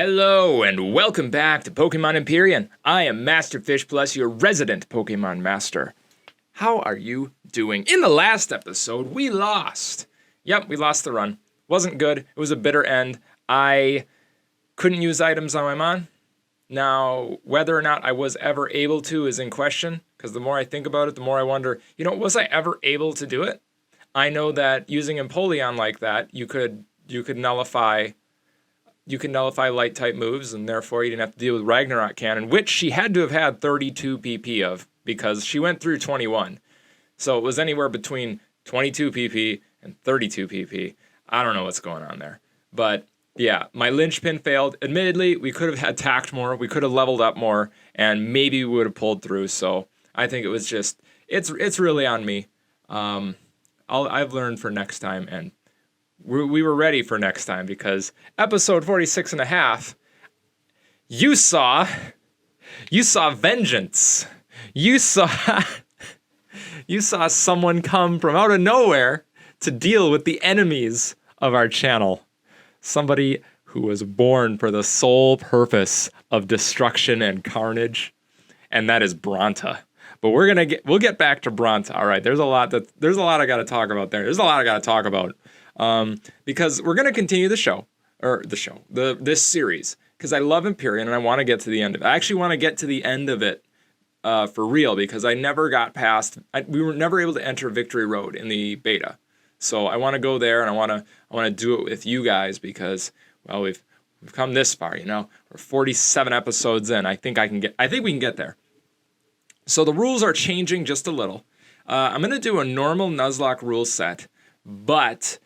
Hello and welcome back to Pokemon Empyrean. I am MasterFishPlus, your resident Pokemon Master. How are you doing? In the last episode, we lost. Yep, we lost the run. Wasn't good. It was a bitter end. I couldn't use items on my Mon. Now, whether or not I was ever able to is in question, because the more I think about it, the more I wonder, was I ever able to do it? I know that using Empoleon like that, you could nullify light type moves, and therefore you didn't have to deal with Ragnarok Cannon, which she had to have had 32 PP of, because she went through 21. So it was anywhere between 22 PP and 32 PP. I don't know what's going on there. But yeah, my linchpin failed. Admittedly, we could have attacked more, we could have leveled up more, and maybe we would have pulled through. So I think it was just, it's really on me. I've learned for next time, and we were ready for next time, because episode 46 and a half, you saw vengeance. You saw someone come from out of nowhere to deal with the enemies of our channel. Somebody who was born for the sole purpose of destruction and carnage, and that is Bronta. But we'll get back to Bronta. All right, there's a lot I got to talk about there. There's a lot I got to talk about. Because we're going to continue this series, because I love Empyrean and I want to get to the end of it. I actually want to get to the end of it for real, because I never got past, we were never able to enter Victory Road in the beta. So I want to go there, and I want to do it with you guys, because, well, we've come this far, We're 47 episodes in. I think we can get there. So the rules are changing just a little. I'm going to do a normal Nuzlocke rule set, but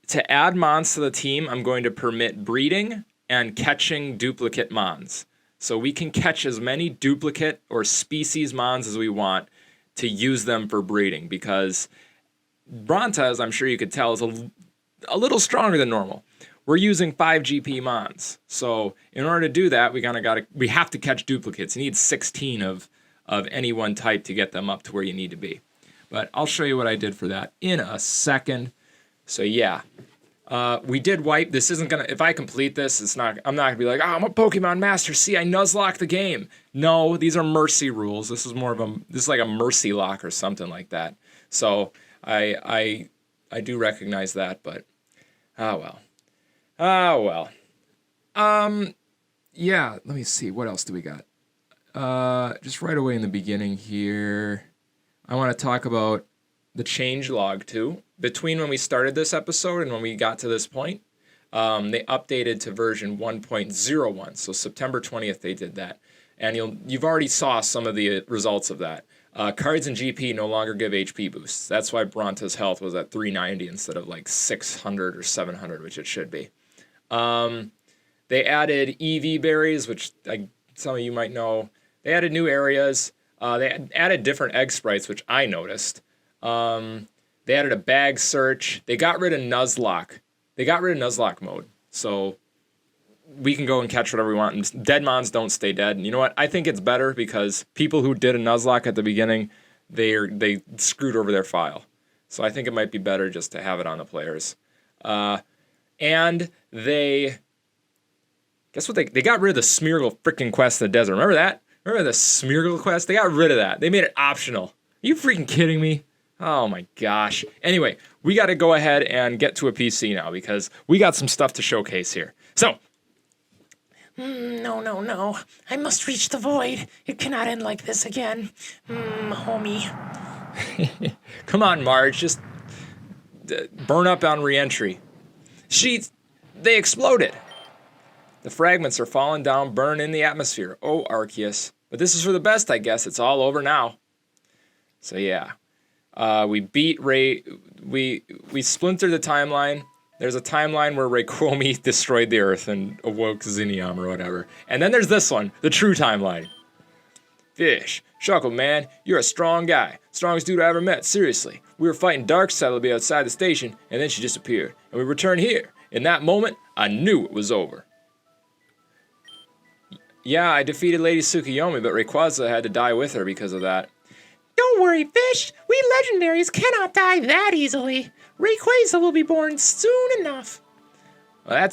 to add Mons to the team, I'm going to permit breeding and catching duplicate Mons. So we can catch as many duplicate or species Mons as we want to use them for breeding, because Bronta, as I'm sure you could tell, is a little stronger than normal. We're using 5 GP Mons. So in order to do that, we have to catch duplicates. You need 16 of any one type to get them up to where you need to be. But I'll show you what I did for that in a second. So yeah, we did wipe. This isn't gonna, if I complete this, I'm not gonna be like, oh, I'm a Pokemon Master, see, I Nuzlocke the game. No, these are mercy rules. This is like a mercy lock or something like that. So I do recognize that, but oh well. Yeah, let me see, what else do we got? Just right away in the beginning here, I want to talk about the change log too. Between when we started this episode and when we got to this point, they updated to version 1.01. So September 20th they did that, and you've already saw some of the results of that. Cards and GP no longer give HP boosts. That's why Bronta's health was at 390 instead of like 600 or 700, which it should be. They added EV berries, which some of you might know. They added new areas. They added different egg sprites, which I noticed. They added a bag search. They got rid of Nuzlocke. They got rid of Nuzlocke mode. So we can go and catch whatever we want. And dead Mons don't stay dead. And you know what? I think it's better, because people who did a Nuzlocke at the beginning, they screwed over their file. So I think it might be better just to have it on the players. And they... Guess what? They got rid of the Smeargle freaking quest in the desert. Remember that? Remember the Smeargle quest? They got rid of that. They made it optional. Are you freaking kidding me? Oh my gosh. Anyway, we got to go ahead and get to a PC now, because we got some stuff to showcase here. So. No. I must reach the void. It cannot end like this again. Homie. Come on, Marge. Just burn up on re-entry. They exploded. The fragments are falling down, burn in the atmosphere. Oh, Arceus. But this is for the best, I guess. It's all over now. So yeah. We beat Ray. We splintered the timeline. There's a timeline where Rayquaza destroyed the Earth and awoke Zinniam or whatever. And then there's this one, the true timeline. Fish. Shuckle, man. You're a strong guy. Strongest dude I ever met. Seriously. We were fighting Darkseid outside the station, and then she disappeared. And we returned here. In that moment, I knew it was over. Yeah, I defeated Lady Tsukuyomi, but Rayquaza had to die with her because of that. Don't worry, Fish. We legendaries cannot die that easily. Rayquaza will be born soon enough. Well,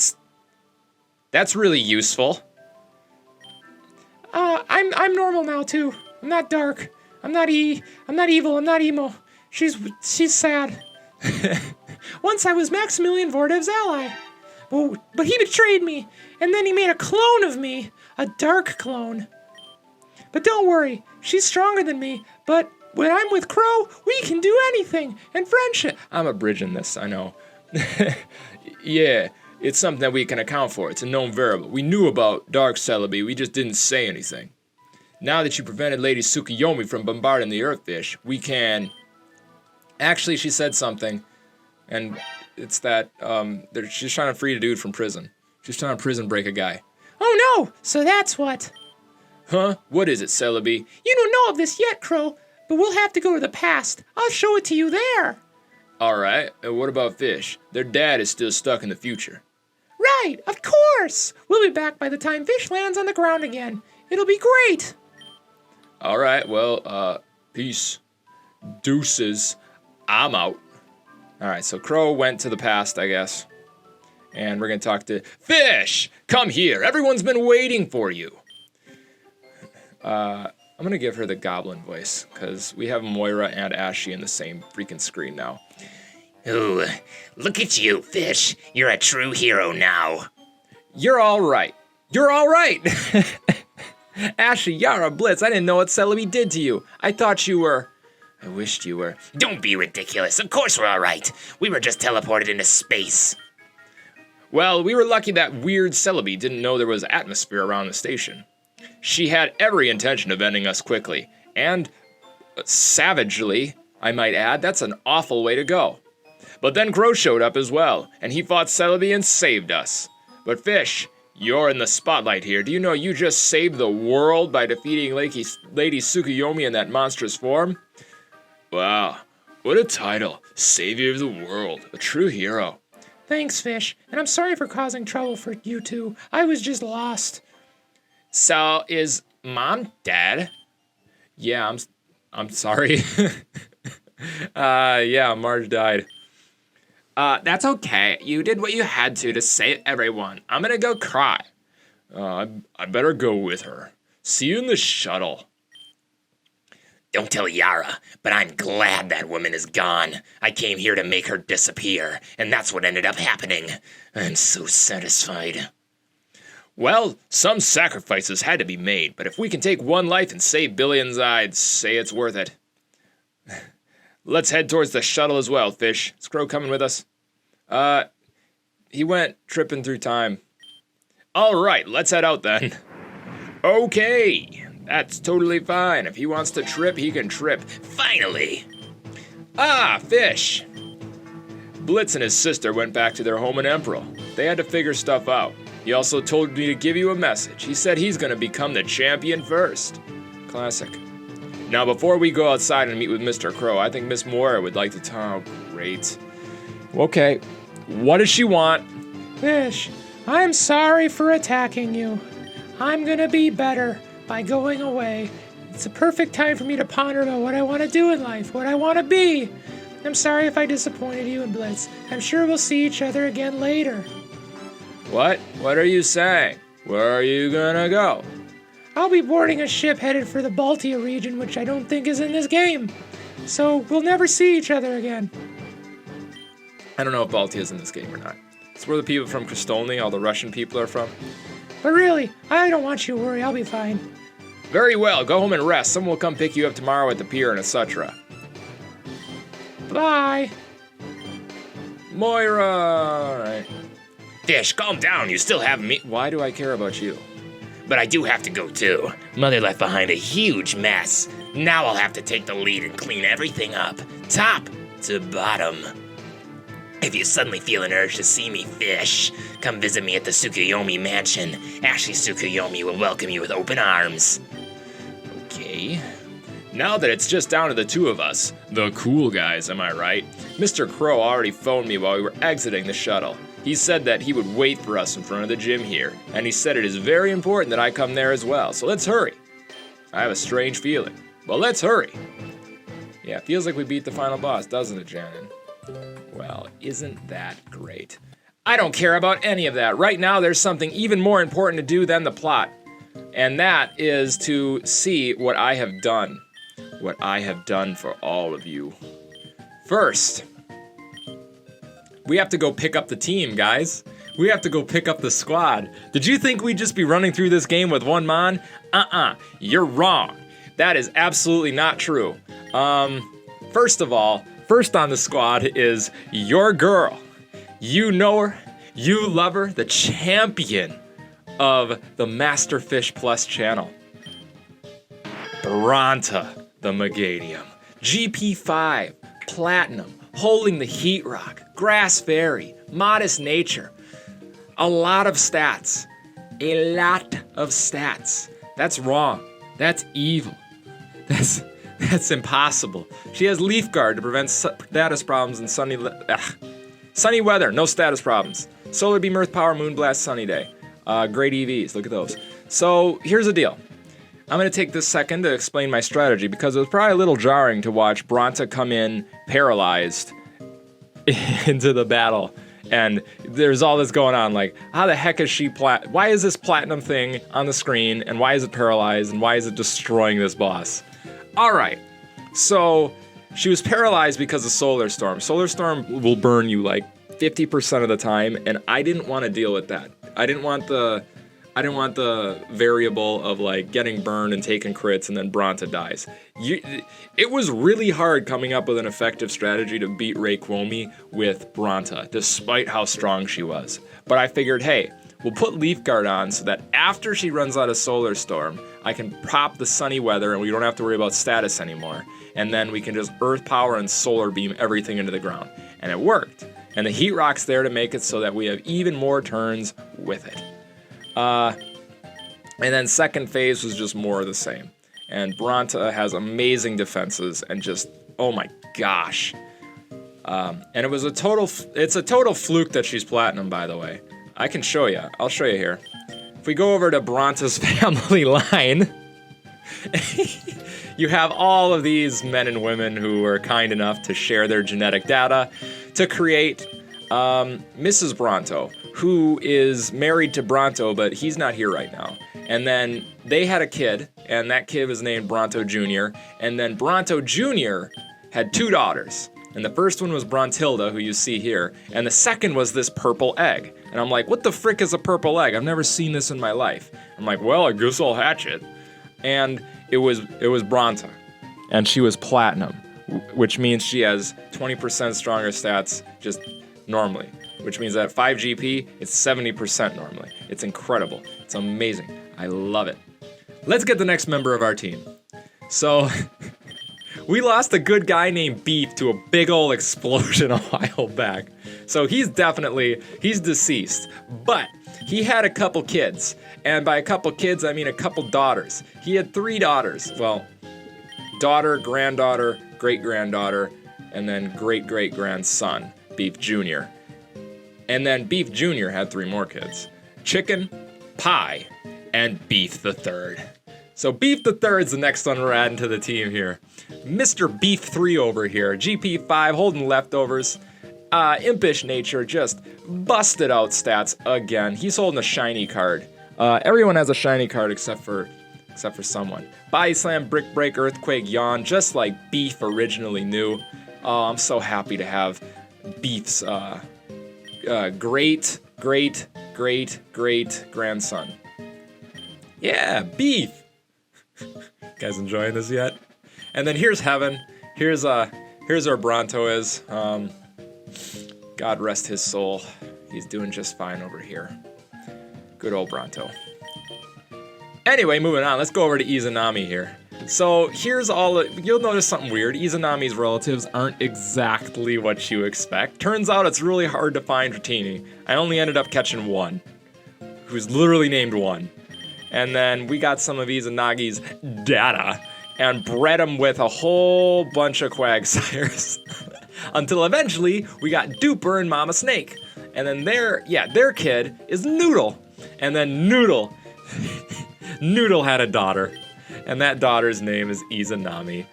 That's really useful. I'm normal now too. I'm not dark. I'm not evil. I'm not emo. She's sad. Once I was Maximilian Vordev's ally. But he betrayed me, and then he made a clone of me. A dark clone. But don't worry, she's stronger than me, but when I'm with Crow, we can do anything, and friendship. I'm abridging this, I know. Yeah, it's something that we can account for. It's a known variable. We knew about Dark Celebi, we just didn't say anything. Now that you prevented Lady Tsukuyomi from bombarding the Earthfish, we can... Actually, she said something, and it's that she's trying to free a dude from prison. She's trying to prison break a guy. Oh no, so that's what. Huh? What is it, Celebi? You don't know of this yet, Crow, but we'll have to go to the past. I'll show it to you there. Alright, and what about Fish? Their dad is still stuck in the future. Right, of course. We'll be back by the time Fish lands on the ground again. It'll be great. Alright, well, peace. Deuces. I'm out. Alright, so Crow went to the past, I guess. And we're gonna talk to Fish! Come here, everyone's been waiting for you. I'm gonna give her the goblin voice, because we have Moira and Ashy in the same freaking screen now. Ooh, look at you, Fish. You're a true hero now. You're alright. You're alright! Ashy, Yara, Blitz, I didn't know what Celebi did to you. I thought you were... I wished you were... Don't be ridiculous. Of course we're all right. We were just teleported into space. Well, we were lucky that weird Celebi didn't know there was atmosphere around the station. She had every intention of ending us quickly, and savagely, I might add. That's an awful way to go. But then Crow showed up as well, and he fought Celebi and saved us. But Fish, you're in the spotlight here. Do you know you just saved the world by defeating Lady Tsukuyomi in that monstrous form? Wow, what a title. Savior of the world, a true hero. Thanks, Fish, and I'm sorry for causing trouble for you two. I was just lost. So, is Mom dead? Yeah, I'm sorry. Yeah, Marge died. That's okay. You did what you had to save everyone. I'm gonna go cry. I better go with her. See you in the shuttle. Don't tell Yara, but I'm glad that woman is gone. I came here to make her disappear, and that's what ended up happening. I'm so satisfied. Well, some sacrifices had to be made, but if we can take one life and save billions, I'd say it's worth it. Let's head towards the shuttle as well, Fish. Is Crow coming with us? He went tripping through time. All right, let's head out then. Okay, that's totally fine. If he wants to trip, he can trip. Finally! Ah, Fish! Blitz and his sister went back to their home in Emperor. They had to figure stuff out. He also told me to give you a message. He said he's gonna become the champion first. Classic. Now, before we go outside and meet with Mr. Crow, I think Miss Moira would like to talk. Oh, great. Okay, what does she want? Fish, I'm sorry for attacking you. I'm gonna be better by going away. It's a perfect time for me to ponder about what I want to do in life, what I want to be. I'm sorry if I disappointed you and Blitz. I'm sure we'll see each other again later. What? What are you saying? Where are you gonna go? I'll be boarding a ship headed for the Baltia region, which I don't think is in this game. So we'll never see each other again. I don't know if Baltia is in this game or not. It's where the people from Kristolny, all the Russian people, are from. But really, I don't want you to worry. I'll be fine. Very well. Go home and rest. Someone will come pick you up tomorrow at the pier and etc. Bye. Moira! All right. Fish, calm down. You still have me. Why do I care about you? But I do have to go too. Mother left behind a huge mess. Now I'll have to take the lead and clean everything up, top to bottom. If you suddenly feel an urge to see me, Fish, come visit me at the Tsukuyomi mansion. Ashley Tsukuyomi will welcome you with open arms. Okay. Now that it's just down to the two of us, the cool guys, am I right? Mr. Crow already phoned me while we were exiting the shuttle. He said that he would wait for us in front of the gym here, and he said it is very important that I come there as well, so let's hurry. I have a strange feeling, but let's hurry. Yeah, it feels like we beat the final boss, doesn't it, Janin? Well, isn't that great? I don't care about any of that. Right now, there's something even more important to do than the plot. And that is to see what I have done. What I have done for all of you. First, we have to go pick up the team, guys. We have to go pick up the squad. Did you think we'd just be running through this game with one Mon? You're wrong. That is absolutely not true. First of all, first on the squad is your girl. You know her, you love her, the champion of the MasterFishPlus channel. Bronta the Megadium. GP5, Platinum, holding the Heat Rock, Grass Fairy, Modest Nature. A lot of stats. A lot of stats. That's wrong. That's evil. That's impossible. She has Leaf Guard to prevent status problems in sunny weather. No status problems. Solar Beam, Earth Power, Moonblast, Sunny Day. Great EVs. Look at those. So here's the deal. I'm going to take this second to explain my strategy because it was probably a little jarring to watch Bronta come in paralyzed into the battle. And there's all this going on, like, how the heck is she why is this platinum thing on the screen, and why is it paralyzed, and why is it destroying this boss? All right, so she was paralyzed because of Solar Storm. Solar Storm will burn you like 50% of the time, and I didn't want to deal with that. I didn't want the variable of like getting burned and taking crits and then Bronta dies. It was really hard coming up with an effective strategy to beat Rayquaza with Bronta, despite how strong she was. But I figured, hey, we'll put Leaf Guard on so that after she runs out of Solar Storm, I can pop the sunny weather and we don't have to worry about status anymore. And then we can just Earth Power and Solar Beam everything into the ground. And it worked. And the Heat Rock's there to make it so that we have even more turns with it. And then second phase was just more of the same. And Bronta has amazing defenses and just, oh my gosh. And it's a total fluke that she's platinum, by the way. I can show you. I'll show you here. If we go over to Bronta's family line, you have all of these men and women who were kind enough to share their genetic data to create Mrs. Bronto, who is married to Bronto, but he's not here right now. And then they had a kid, and that kid was named Bronto Jr., and then Bronto Jr. had two daughters. And the first one was Brontilda, who you see here, and the second was this purple egg. And I'm like, what the frick is a purple egg? I've never seen this in my life. I'm like, well, I guess I'll hatch it. And it was Bronta. And she was platinum, which means she has 20% stronger stats just normally. Which means that 5 GP, it's 70% normally. It's incredible. It's amazing. I love it. Let's get the next member of our team. So, we lost a good guy named Beef to a big ol' explosion a while back. So he's deceased. But he had a couple kids. And by a couple kids, I mean a couple daughters. He had 3 daughters. Well, daughter, granddaughter, great-granddaughter, and then great-great-grandson, Beef Jr. And then Beef Jr. had 3 more kids. Chicken, Pie, and Beef the Third. So Beef the Third's the next one we're adding to the team here. Mr. Beef 3 over here, GP5 holding leftovers. Impish nature, just busted out stats again. He's holding a shiny card. Everyone has a shiny card except for someone. Body Slam, Brick Break, Earthquake, Yawn, just like Beef originally knew. Oh, I'm so happy to have Beef's great grandson. Yeah, Beef. Guys enjoying this yet? And then here's Heaven. Here's where Bronto is. God rest his soul. He's doing just fine over here. Good old Bronto. Anyway, moving on. Let's go over to Izanami here. So here's you'll notice something weird. Izanami's relatives aren't exactly what you expect. Turns out it's really hard to find Dratini. I only ended up catching one, who's literally named One. And then we got some of Izanagi's data and bred them with a whole bunch of Quagsires. Until eventually we got Duper and Mama Snake. And then their kid is Noodle. And then Noodle had a daughter. And that daughter's name is Izanami.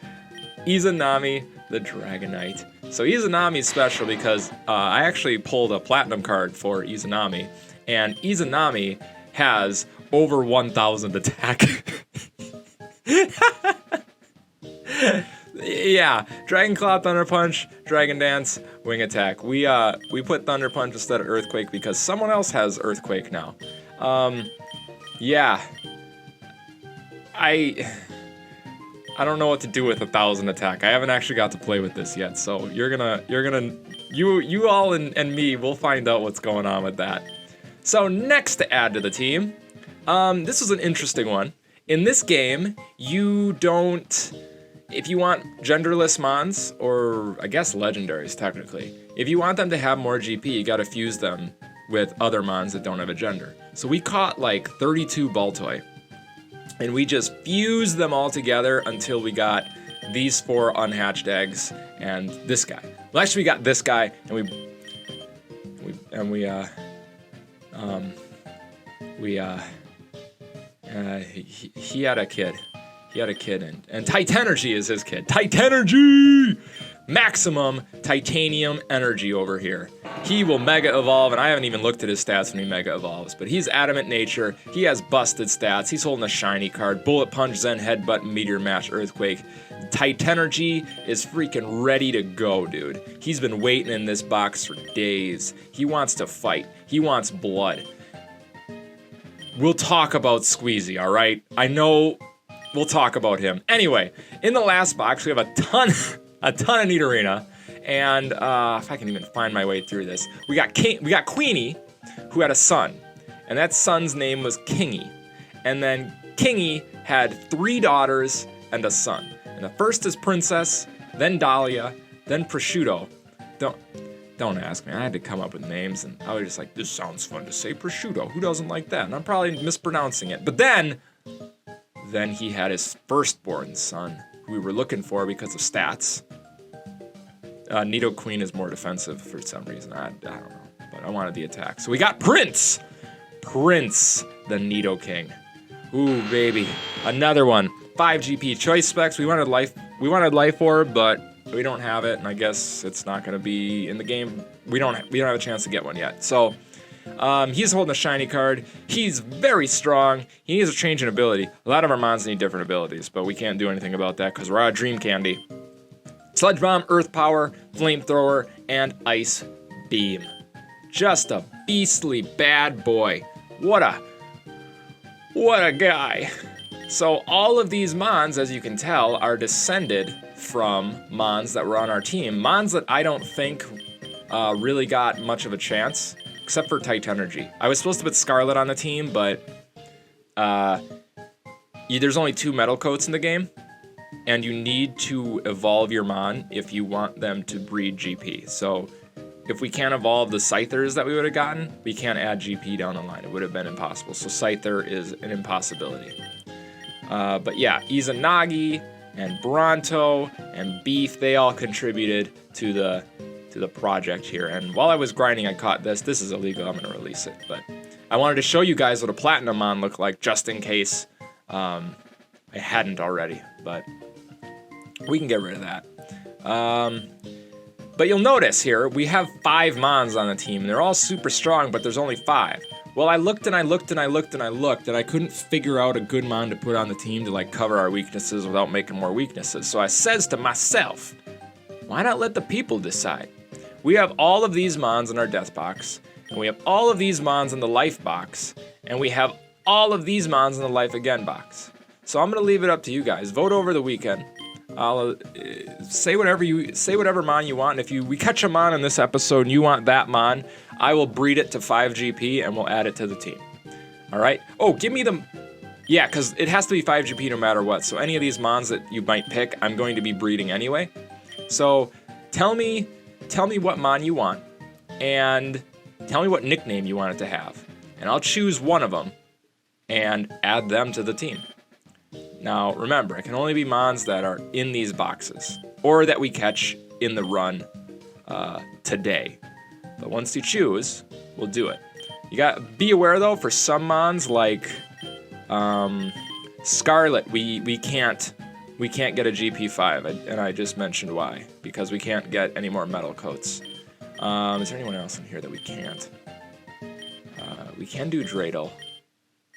Izanami the Dragonite. So Izanami's special because I actually pulled a platinum card for Izanami, and Izanami has over 1,000 attack. Yeah, Dragon Claw, Thunder Punch, Dragon Dance, Wing Attack. We put Thunder Punch instead of Earthquake because someone else has Earthquake now. Yeah. I don't know what to do with 1,000 attack. I haven't actually got to play with this yet, so you all and me, we'll find out what's going on with that. So next to add to the team, this is an interesting one. In this game, you don't, if you want genderless mons, or I guess legendaries technically, if you want them to have more GP, you gotta fuse them with other mons that don't have a gender. So we caught like 32 Baltoy, and we just fused them all together until we got these 4 unhatched eggs and this guy. Well, actually we got this guy, and he had a kid. He had a kid, and Titenergy is his kid. Titenergy! Maximum titanium energy over here. He will mega evolve, and I haven't even looked at his stats when he mega evolves, but he's adamant nature. He has busted stats. He's holding a shiny card. Bullet Punch, Zen Headbutt, Meteor Mash, Earthquake. Titenergy is freaking ready to go, dude. He's been waiting in this box for days. He wants to fight. He wants blood. We'll talk about Squeezy, all right? I know we'll talk about him. Anyway, in the last box, we have a ton of Nidorina, and if I can even find my way through this, we got Queenie, who had a son, and that son's name was Kingy, and then Kingy had 3 daughters and a son, and the first is Princess, then Dahlia, then Prosciutto. Don't ask me. I had to come up with names, and I was just like, this sounds fun to say, Prosciutto. Who doesn't like that? And I'm probably mispronouncing it. But then he had his firstborn son, who we were looking for because of stats. Nidoqueen is more defensive for some reason. I don't know, but I wanted the attack. So we got Prince, the Nidoking. Ooh, baby, another one. 5 GP choice specs. We wanted life orb, but we don't have it, and I guess it's not going to be in the game. We don't have a chance to get one yet. So he's holding a shiny card. He's very strong. He needs a change in ability. A lot of our mons need different abilities, but we can't do anything about that because we're out of Dream Candy. Sludge Bomb, Earth Power, Flamethrower, and Ice Beam. Just a beastly bad boy. What a guy. So all of these mons, as you can tell, are descended from mons that were on our team. Mons that I don't think really got much of a chance, except for Titenergy. I was supposed to put Scarlet on the team, but there's only 2 metal coats in the game, and you need to evolve your mon if you want them to breed GP. So if we can't evolve the Scythers that we would have gotten, we can't add GP down the line. It would have been impossible. So Scyther is an impossibility. But yeah, Izanagi and Bronto and Beef, they all contributed to the project here. And while I was grinding, I caught this. This is illegal. I'm going to release it. But I wanted to show you guys what a Platinum Mon looked like, just in case I hadn't already. But we can get rid of that. But you'll notice here, we have 5 Mons on the team. They're all super strong, but there's only 5. Well, I looked and I looked and I looked and I looked, and I couldn't figure out a good Mon to put on the team to like cover our weaknesses without making more weaknesses. So I says to myself, why not let the people decide? We have all of these Mons in our death box, and we have all of these Mons in the life box, and we have all of these Mons in the life again box. So I'm gonna leave it up to you guys. Vote over the weekend. I'll say whatever Mon you want. And if we catch a Mon in this episode and you want that Mon, I will breed it to 5 GP and we'll add it to the team. All right. Oh, give me them. Yeah, because it has to be 5 GP no matter what. So any of these Mons that you might pick, I'm going to be breeding anyway. So tell me what Mon you want, and tell me what nickname you want it to have, and I'll choose one of them and add them to the team. Now, remember, it can only be Mons that are in these boxes, or that we catch in the run today. But once you choose, we'll do it. You got be aware though, for some Mons like Scarlet, we can't we can't get a GP5, and I just mentioned why. Because we can't get any more metal coats. Is there anyone else in here that we can't? We can do Dreidel.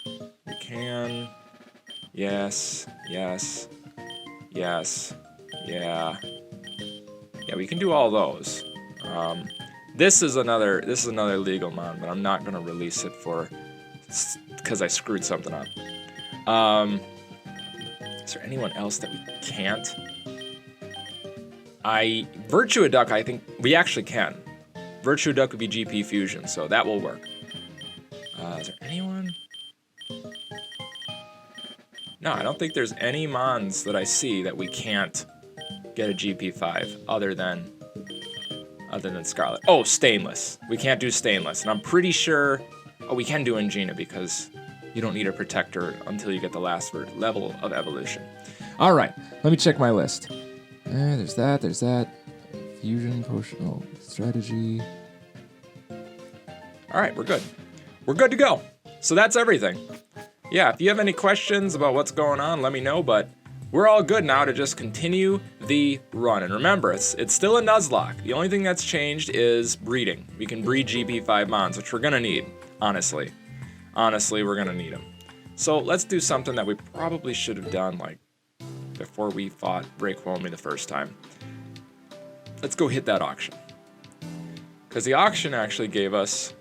We can... Yes, yes, yes, yeah. Yeah, we can do all those. This is another legal mon, but I'm not gonna release it because I screwed something up. Is there anyone else that we can't? Virtua Duck, I think we actually can. Virtua Duck would be GP Fusion, so that will work. Is there anyone? No, I don't think there's any mons that I see that we can't get a GP5 other than Scarlet. Oh, Stainless. We can't do Stainless, and I'm pretty sure. Oh, we can do Angina because you don't need a protector until you get the last level of evolution. All right, let me check my list. There's that. Fusion potion, strategy. All right, we're good. We're good to go. So that's everything. Yeah, if you have any questions about what's going on, let me know, but we're all good now to just continue the run. And remember, it's still a Nuzlocke. The only thing that's changed is breeding. We can breed GP5 mons, which we're gonna need, honestly. Honestly, we're gonna need them. So let's do something that we probably should have done, like, before we fought Breakwomi the first time. Let's go hit that auction. Because the auction actually gave us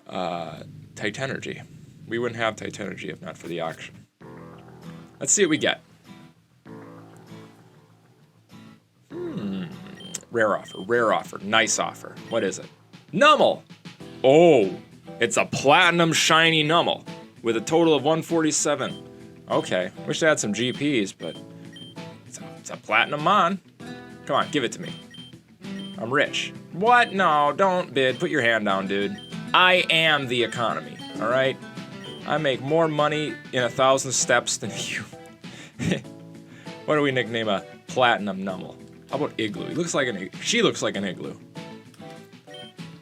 Titenergy. We wouldn't have Titenergy if not for the auction. Let's see what we get. Rare offer, nice offer. What is it? Nummel! Oh, it's a platinum shiny Nummel with a total of 147. Okay, wish I had some GPs, but it's a platinum mon. Come on, give it to me. I'm rich. What? No, don't bid. Put your hand down, dude. I am the economy, all right? I make more money in 1,000 steps than you. What do we nickname a platinum Nummel? How about Igloo? She looks like an Igloo.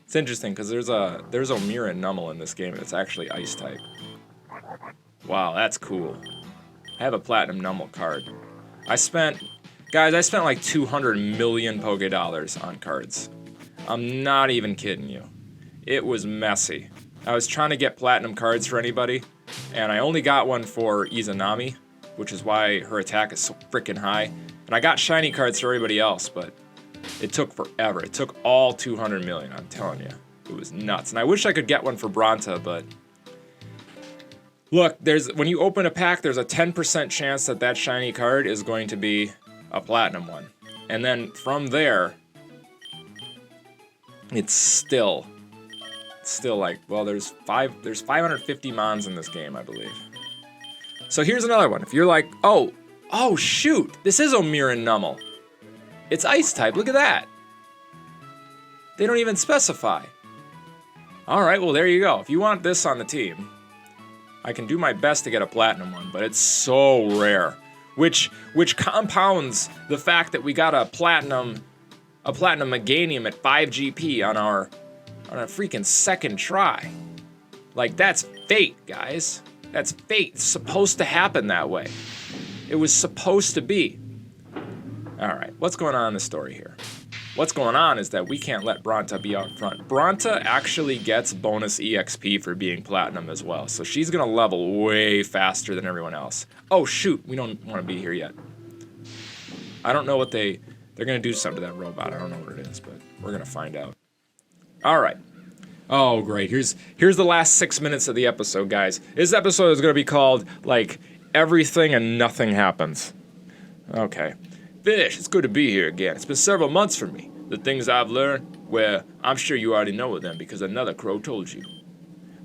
It's interesting because there's Empyrean Nummel in this game that's actually ice type. Wow, that's cool. I have a platinum Nummel card. I spent like 200 million Poké Dollars on cards. I'm not even kidding you. It was messy. I was trying to get platinum cards for anybody, and I only got one for Izanami, which is why her attack is so freaking high. And I got shiny cards for everybody else, but it took forever. It took all 200 million, I'm telling you. It was nuts. And I wish I could get one for Bronta, but look, when you open a pack, there's a 10% chance that shiny card is going to be a platinum one. And then from there, it's still like, well, there's 550 mons in this game, I believe. So here's another one. If you're like, oh shoot, this is Empyrean Nummel. It's ice type, look at that. They don't even specify. All right, well, there you go. If you want this on the team, I can do my best to get a platinum one, but it's so rare. Which compounds the fact that we got a platinum Meganium at 5 GP on a freaking second try. Like, that's fate, guys. That's fate. It's supposed to happen that way. It was supposed to be. All right, what's going on in the story here? What's going on is that we can't let Bronta be out front. Bronta actually gets bonus EXP for being platinum as well, so she's gonna level way faster than everyone else. Oh shoot, we don't want to be here yet. I don't know what they're gonna do something to that robot. I don't know what it is, but we're gonna find out. All right. Oh great, here's the last 6 minutes of the episode, guys. This episode is gonna be called like Everything and Nothing Happens. Okay. Fish, it's good to be here again. It's been several months for me. The things I've learned, well, I'm sure you already know of them because another crow told you.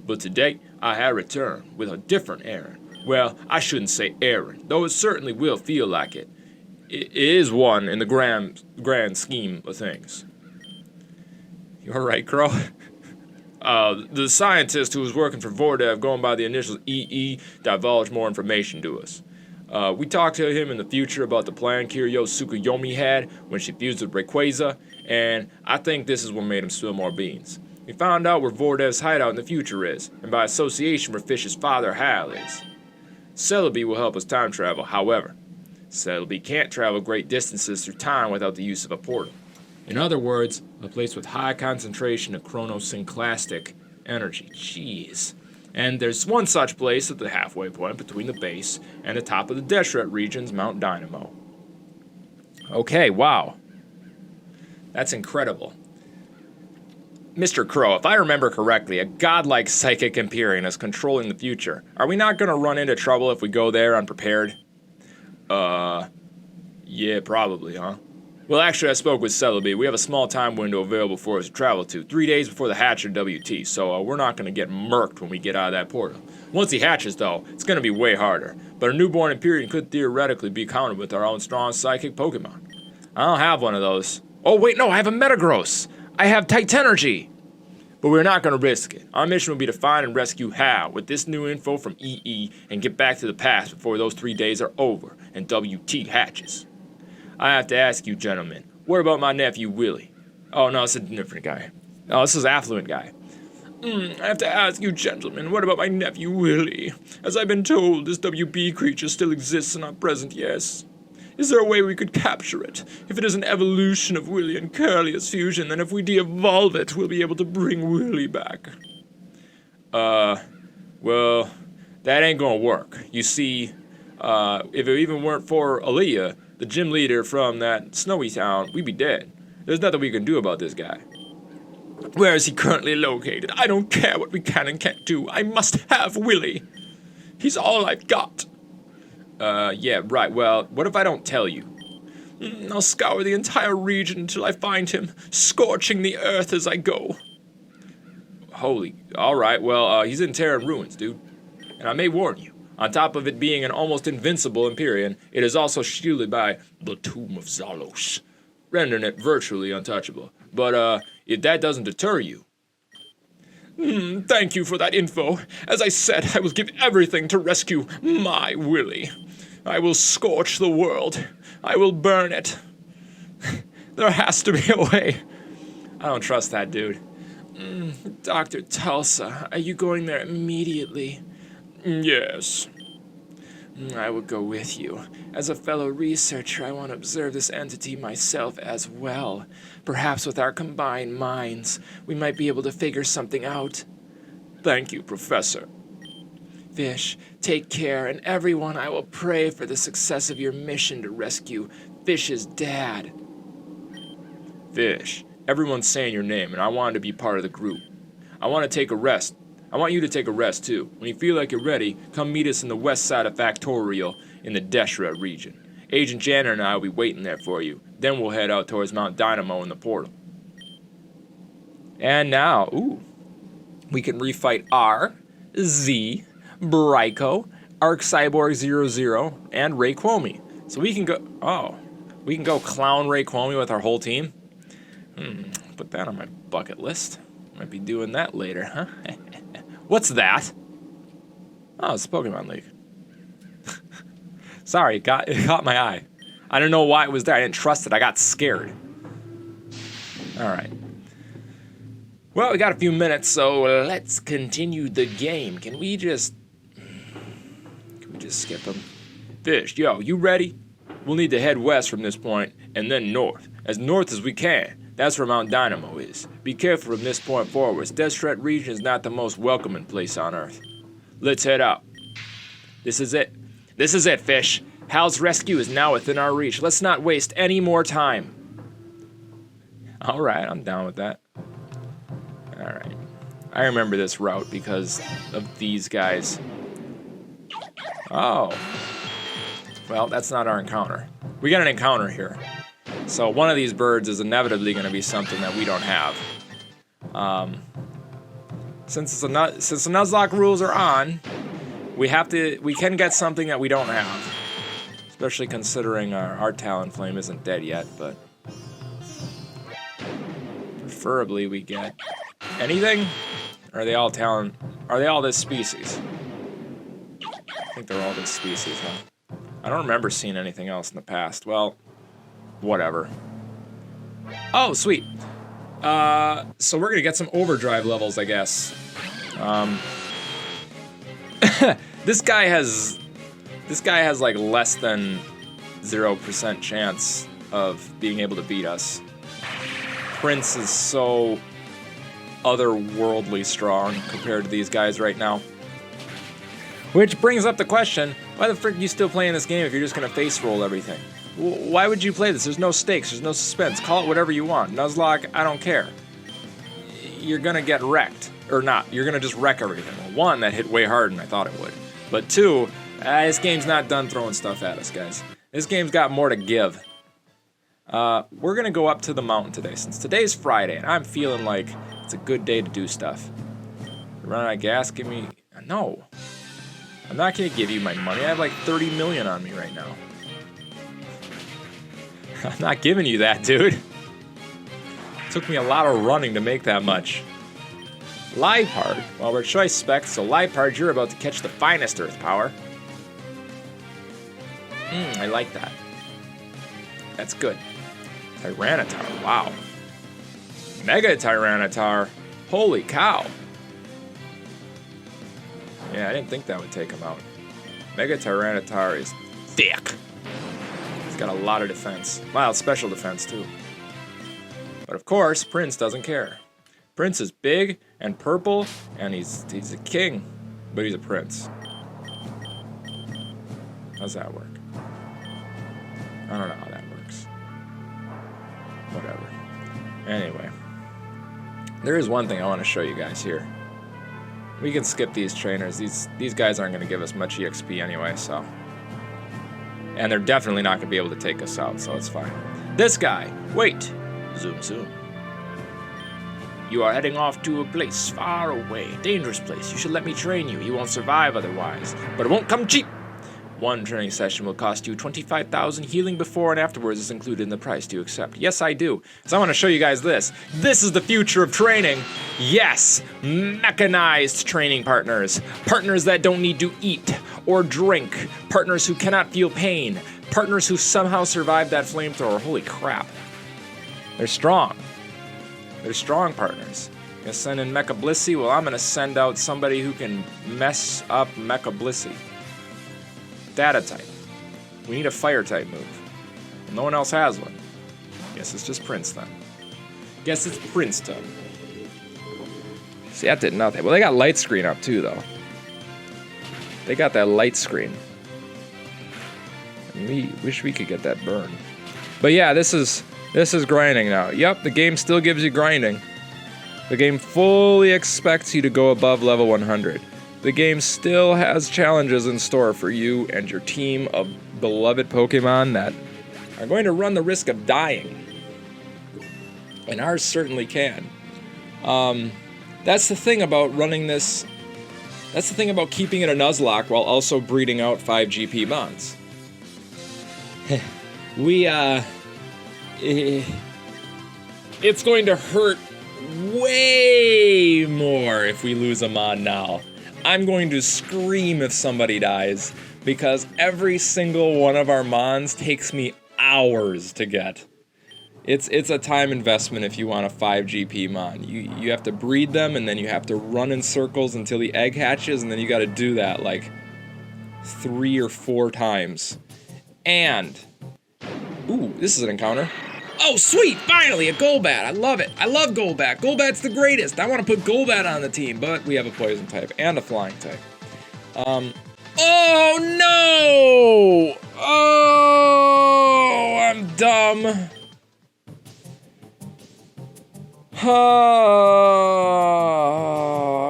But today, I have returned with a different errand. Well, I shouldn't say errand, though it certainly will feel like it. It is one in the grand scheme of things. You all right, Crow? The scientist who was working for Vordev, going by the initials EE, divulged more information to us. We talked to him in the future about the plan Kiryu Tsukuyomi had when she fused with Rayquaza, and I think this is what made him spill more beans. We found out where Vordev's hideout in the future is, and by association where Fish's father, Hal, is. Celebi will help us time travel, however. Celebi can't travel great distances through time without the use of a portal. In other words, a place with high concentration of chronosynclastic energy. Jeez. And there's one such place at the halfway point between the base and the top of the Deshret region's Mount Dynamo. Okay, wow. That's incredible. Mr. Crow, if I remember correctly, a godlike psychic Empyrean is controlling the future. Are we not going to run into trouble if we go there unprepared? Yeah, probably, huh? Well, actually, I spoke with Celebi. We have a small time window available for us to travel to, 3 days before the hatch of WT, so we're not going to get murked when we get out of that portal. Once he hatches, though, it's going to be way harder. But a newborn Empyrean could theoretically be countered with our own strong psychic Pokemon. I don't have one of those. Oh, wait, no, I have a Metagross. I have Titenergy. But we're not going to risk it. Our mission will be to find and rescue Hal with this new info from EE and get back to the past before those 3 days are over and WT hatches. I have to ask you, gentlemen, what about my nephew, Willie? Oh, no, it's a different guy. Oh, this is Affluent guy. I have to ask you, gentlemen, what about my nephew, Willie? As I've been told, this WB creature still exists in our present, yes. Is there a way we could capture it? If it is an evolution of Willie and Curlia's fusion, then if we de-evolve it, we'll be able to bring Willie back. Well, that ain't gonna work. You see, if it even weren't for Aaliyah, the gym leader from that snowy town, we'd be dead. There's nothing we can do about this guy. Where is he currently located? I don't care what we can and can't do. I must have Willie. He's all I've got. Yeah, right. Well, what if I don't tell you? I'll scour the entire region until I find him, scorching the earth as I go. Holy, alright, well, he's in Terran ruins, dude. And I may warn you, on top of it being an almost invincible Empyrean, it is also shielded by the Tomb of Zalos, rendering it virtually untouchable. But, if that doesn't deter you... thank you for that info. As I said, I will give everything to rescue my Willie. I will scorch the world. I will burn it. There has to be a way. I don't trust that dude. Dr. Tulsa, are you going there immediately? Yes. I will go with you. As a fellow researcher, I want to observe this entity myself as well. Perhaps with our combined minds, we might be able to figure something out. Thank you, Professor. Fish, take care, and everyone, I will pray for the success of your mission to rescue Fish's dad. Fish, everyone's saying your name, and I wanted to be part of the group. I want to take a rest. I want you to take a rest, too. When you feel like you're ready, come meet us in the west side of Factorial in the Deshret region. Agent Janner and I will be waiting there for you. Then we'll head out towards Mount Dynamo in the portal. And now, we can refight R, Z, Bryco, Arc Cyborg 00, and Rayquaza. So we can go clown Rayquaza with our whole team. Put that on my bucket list. Might be doing that later, huh? What's that? Oh, it's a Pokemon League. Sorry, it caught my eye. I don't know why it was there. I didn't trust it. I got scared. All right. Well, we got a few minutes, so let's continue the game. Can we just skip them? Fish, yo, you ready? We'll need to head west from this point, and then north. As north as we can. That's where Mount Dynamo is. Be careful from this point forwards. Deshret region is not the most welcoming place on Earth. Let's head out. This is it. This is it, Fish. Hal's rescue is now within our reach. Let's not waste any more time. Alright, I'm down with that. Alright. I remember this route because of these guys. Oh. Well, that's not our encounter. We got an encounter here. So one of these birds is inevitably going to be something that we don't have. Since the Nuzlocke rules are on, we can get something that we don't have. Especially considering our Talonflame isn't dead yet, but preferably we get anything? Or are they all this species? I think they're all this species, huh? I don't remember seeing anything else in the past. Well, whatever. Oh, sweet. So we're gonna get some overdrive levels, I guess. This guy has like less than 0% chance of being able to beat us. Prince is so otherworldly strong compared to these guys right now. Which brings up the question, why the frick are you still playing this game if you're just going to face roll everything? Why would you play this? There's no stakes, there's no suspense. Call it whatever you want. Nuzlocke, I don't care. You're going to get wrecked. Or not, you're going to just wreck everything. Well, one, that hit way harder than I thought it would. But two, this game's not done throwing stuff at us, guys. This game's got more to give. We're going to go up to the mountain today, since today's Friday, and I'm feeling like it's a good day to do stuff. Run out of gas, give me... No. I'm not going to give you my money. I have like 30 million on me right now. I'm not giving you that, dude. It took me a lot of running to make that much. Liepard. Well, we're choice spec, so Liepard, you're about to catch the finest Earth power. I like that. That's good. Tyranitar, wow. Mega Tyranitar. Holy cow. Yeah, I didn't think that would take him out. Mega Tyranitar is thick. He's got a lot of defense. Mild special defense, too. But of course, Prince doesn't care. Prince is big and purple, and he's a king, but he's a prince. How's that work? I don't know how that works. Whatever. Anyway. There is one thing I want to show you guys here. We can skip these trainers. These guys aren't going to give us much EXP anyway, so. And they're definitely not going to be able to take us out, so it's fine. This guy. Wait. Zoom, zoom. You are heading off to a place far away. Dangerous place. You should let me train you. You won't survive otherwise. But it won't come cheap. One training session will cost you 25,000. Healing before and afterwards is included in the price. Do you accept? Yes, I do. So I want to show you guys this. This is the future of training. Yes, mechanized training partners. Partners that don't need to eat or drink. Partners who cannot feel pain. Partners who somehow survived that flamethrower. Holy crap. They're strong. They're strong partners. Gonna send in Mecha Blissey? Well, I'm gonna send out somebody who can mess up Mecha Blissey. Data type. We need a fire type move. Well, no one else has one. Guess it's just Prince then. Guess it's Prince time. See, that did nothing. Well, they got light screen up too, though. They got that light screen. And we wish we could get that burn. But yeah, this is grinding now. Yep, the game still gives you grinding. The game fully expects you to go above level 100. The game still has challenges in store for you and your team of beloved Pokemon that are going to run the risk of dying. And ours certainly can. That's the thing about running this. That's the thing about keeping it a Nuzlocke while also breeding out 5 GP Mons. It's going to hurt way more if we lose a Mon now. I'm going to scream if somebody dies, because every single one of our Mons takes me hours to get. It's a time investment if you want a 5 GP Mon. You have to breed them, and then you have to run in circles until the egg hatches, and then you got to do that like 3 or 4 times. And, ooh, this is an encounter. Oh, sweet! Finally, a Golbat! I love it! I love Golbat! Golbat's the greatest! I want to put Golbat on the team, but we have a poison type and a flying type. Oh no! Oh, I'm dumb. Oh,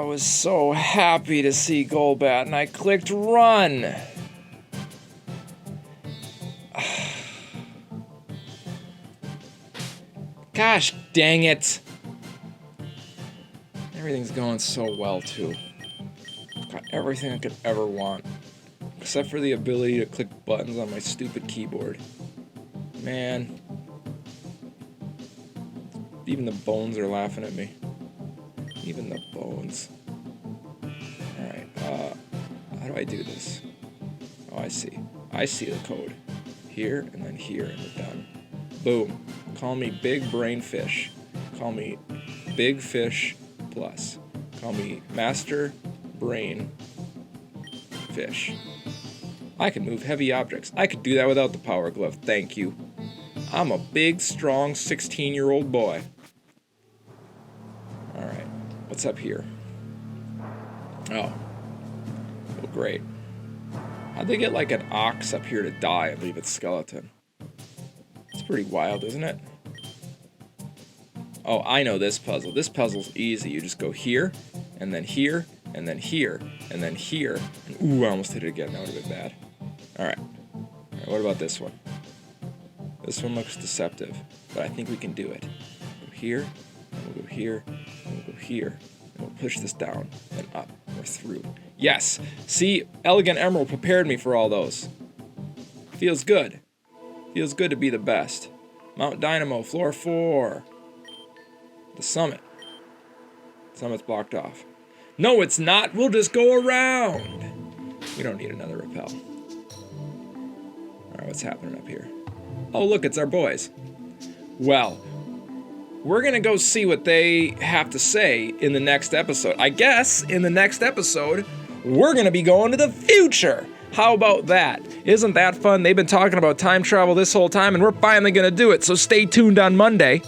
I was so happy to see Golbat, and I clicked run. Gosh dang it. Everything's going so well, too. I've got everything I could ever want. Except for the ability to click buttons on my stupid keyboard. Man. Even the bones are laughing at me. Even the bones. Alright, how do I do this? Oh, I see. I see the code. Here, and then here, and we're done. Boom. Call me Big Brain Fish. Call me Big Fish Plus. Call me Master Brain Fish. I can move heavy objects. I could do that without the power glove. Thank you. I'm a big, strong 16-year-old boy. All right. What's up here? Oh. Well, great. How'd they get like an ox up here to die and leave its skeleton? It's pretty wild, isn't it? Oh, I know this puzzle. This puzzle's easy. You just go here, and then here, and then here, and then here. And, ooh, I almost hit it again. That would have been bad. All right. What about this one? This one looks deceptive, but I think we can do it. Go here, and we'll go here, and we'll go here, and we'll push this down, and up, and we're through. Yes! See, Elegant Emerald prepared me for all those. Feels good. Feels good to be the best. Mount Dynamo, floor 4. The summit. Summit's blocked off. No, it's not. We'll just go around. We don't need another rappel. All right, what's happening up here? Oh, look, it's our boys. Well, we're going to go see what they have to say in the next episode. I guess in the next episode, we're going to be going to the future. How about that? Isn't that fun? They've been talking about time travel this whole time, and we're finally going to do it. So stay tuned on Monday,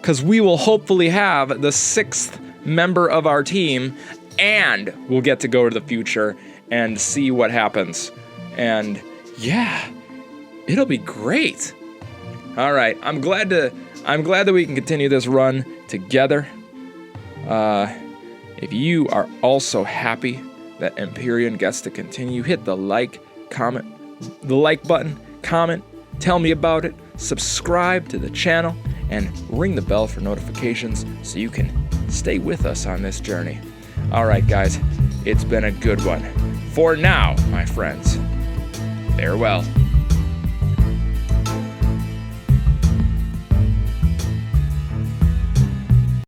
because we will hopefully have the 6th member of our team, and we'll get to go to the future and see what happens. And yeah, it'll be great. All right, I'm glad that we can continue this run together. If you are also happy that Empyrean gets to continue, hit the like button, comment, tell me about it, subscribe to the channel, and ring the bell for notifications so you can stay with us on this journey. All right, guys, it's been a good one. For now, my friends, farewell.